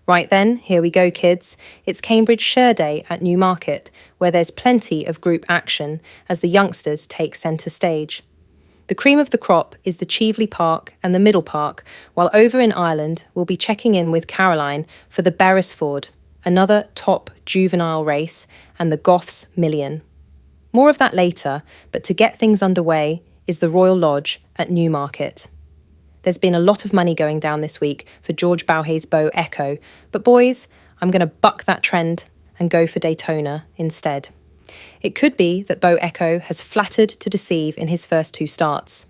Right then, here we go, kids. It's Cambridgeshire Day at Newmarket, where there's plenty of group action as the youngsters take centre stage. The cream of the crop is the Cheveley Park and the Middle Park, while over in Ireland we'll be checking in with Caroline for the Beresford, another top juvenile race, and the Goffs Million. More of that later, but to get things underway is the Royal Lodge at Newmarket. There's been a lot of money going down this week for George Bauhay's Beau Echo, but boys, I'm going to buck that trend and go for Daytona instead. It could be that Beau Echo has flattered to deceive in his first two starts.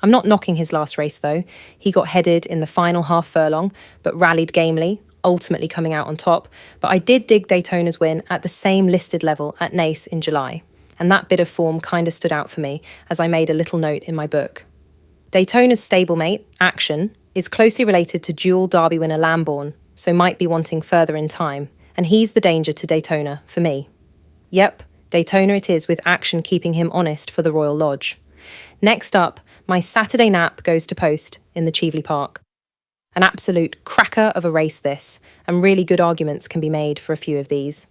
I'm not knocking his last race though. He got headed in the final half furlong, but rallied gamely, ultimately coming out on top. But I did dig Daytona's win at the same listed level at Naas in July, and that bit of form kind of stood out for me as I made a little note in my book. Daytona's stablemate, Action, is closely related to dual Derby winner Lambourne, so might be wanting further in time, and he's the danger to Daytona for me. Yep, Daytona it is, with Action keeping him honest for the Royal Lodge. Next up, my Saturday nap goes to post in the Cheveley Park. An absolute cracker of a race this, and really good arguments can be made for a few of these.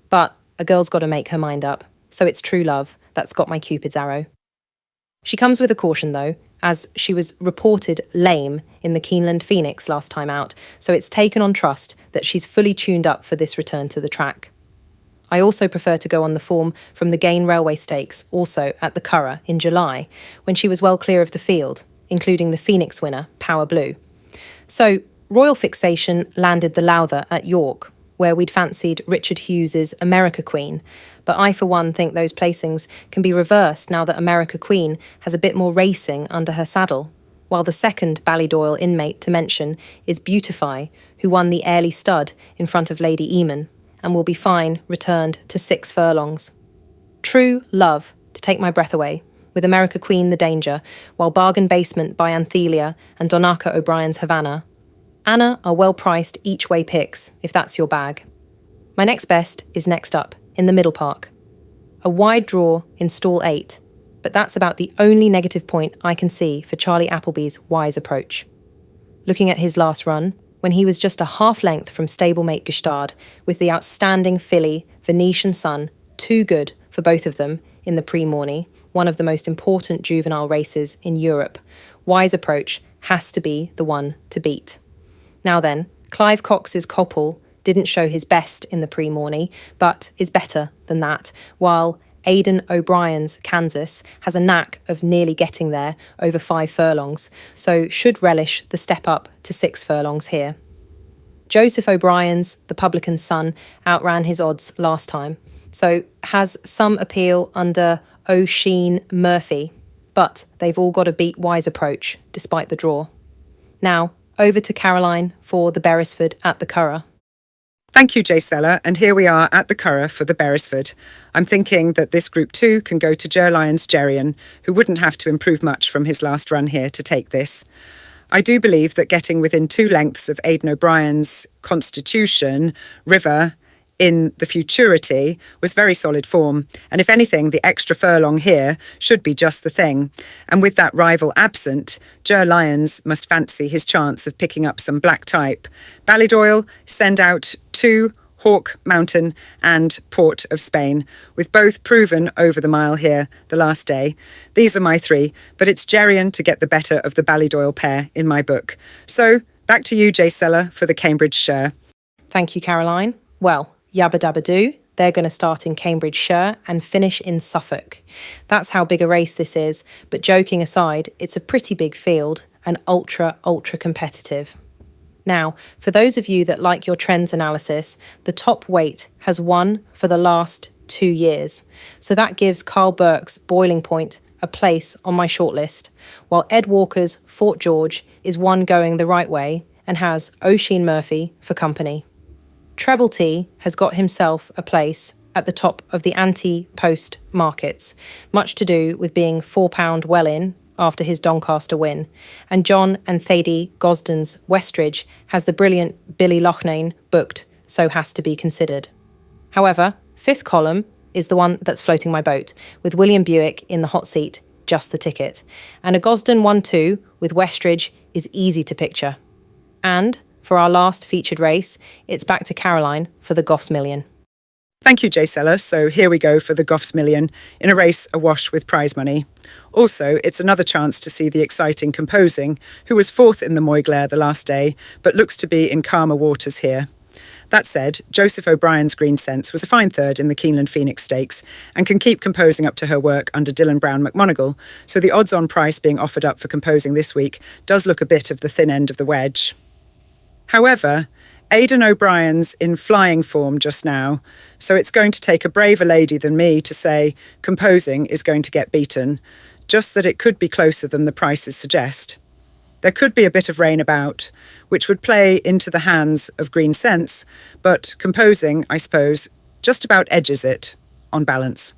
But a girl's got to make her mind up, so it's True Love that's got my Cupid's arrow. She comes with a caution though, as she was reported lame in the Keeneland Phoenix last time out, so it's taken on trust that she's fully tuned up for this return to the track. I also prefer to go on the form from the Gain Railway Stakes, also at the Curragh in July, when she was well clear of the field, including the Phoenix winner, Power Blue. So, Royal Fixation landed the Lowther at York, where we'd fancied Richard Hughes's America Queen, but I for one think those placings can be reversed now that America Queen has a bit more racing under her saddle, while the second Ballydoyle inmate to mention is Beautify, who won the Airlie Stud in front of Lady Eamon, and will be fine returned to 6 furlongs. True Love to take my breath away, with America Queen the danger, while Bargain Basement by Anthelia and Donaka O'Brien's Havana. Anna are well-priced each-way picks, if that's your bag. My next best is next up, in the Middle Park. A wide draw in stall 8, but that's about the only negative point I can see for Charlie Appleby's wise approach. Looking at his last run, when he was just a half length from stablemate Gestard, with the outstanding filly Venetian Sun, too good for both of them in the Prix-Morny, one of the most important juvenile races in Europe, wise approach has to be the one to beat. Now then, Clive Cox's Coppel didn't show his best in the Prix-Morny, but is better than that, while Aidan O'Brien's Kansas has a knack of nearly getting there over 5 furlongs, so should relish the step up to 6 furlongs here. Joseph O'Brien's The Publican's Son outran his odds last time, so has some appeal under O'Sheen Murphy, but they've all got a beat wise approach, despite the draw. Now, over to Caroline for the Beresford at the Curragh. Thank you, Jaysella, and here we are at the Curragh for the Beresford. I'm thinking that this Group 2 can go to Ger Lyons Geryon, who wouldn't have to improve much from his last run here to take this. I do believe that getting within 2 lengths of Aidan O'Brien's Constitution, River, in the Futurity was very solid form, and if anything, the extra furlong here should be just the thing. And with that rival absent, Ger Lyons must fancy his chance of picking up some black type. Ballydoyle send out 2 Hawk Mountain and Port of Spain, with both proven over the mile here the last day. These are my 3, but it's Geryon to get the better of the Ballydoyle pair in my book. So back to you, Jaysella, for the Cambridgeshire. Thank you, Caroline. Well, yabba dabba doo, they're going to start in Cambridgeshire and finish in Suffolk. That's how big a race this is, but joking aside, it's a pretty big field and ultra competitive. Now, for those of you that like your trends analysis, the top weight has won for the last 2 years. So that gives Carl Burke's Boiling Point a place on my shortlist, while Ed Walker's Fort George is one going the right way and has O'Sheen Murphy for company. Treble T has got himself a place at the top of the anti-post markets, much to do with being £4 well in after his Doncaster win, and John and Thady Gosden's Westridge has the brilliant Billy Loughnane booked, so has to be considered. However, 5th column is the one that's floating my boat, with William Buick in the hot seat, just the ticket, and a Gosden 1-2 with Westridge is easy to picture. And For our last featured race, it's back to Caroline for the Goffs Million. Thank you, Jaysella. So here we go for the Goffs Million, in a race awash with prize money. Also, it's another chance to see the exciting Composing, who was fourth in the Moyglare the last day, but looks to be in calmer waters here. That said, Joseph O'Brien's Green Sense was a fine third in the Keeneland Phoenix Stakes and can keep Composing up to her work under Dylan Brown McMonagall, so the odds-on price being offered up for Composing this week does look a bit of the thin end of the wedge. However, Aidan O'Brien's in flying form just now, so it's going to take a braver lady than me to say Composing is going to get beaten, just that it could be closer than the prices suggest. There could be a bit of rain about, which would play into the hands of Green Sense, but Composing, I suppose, just about edges it on balance.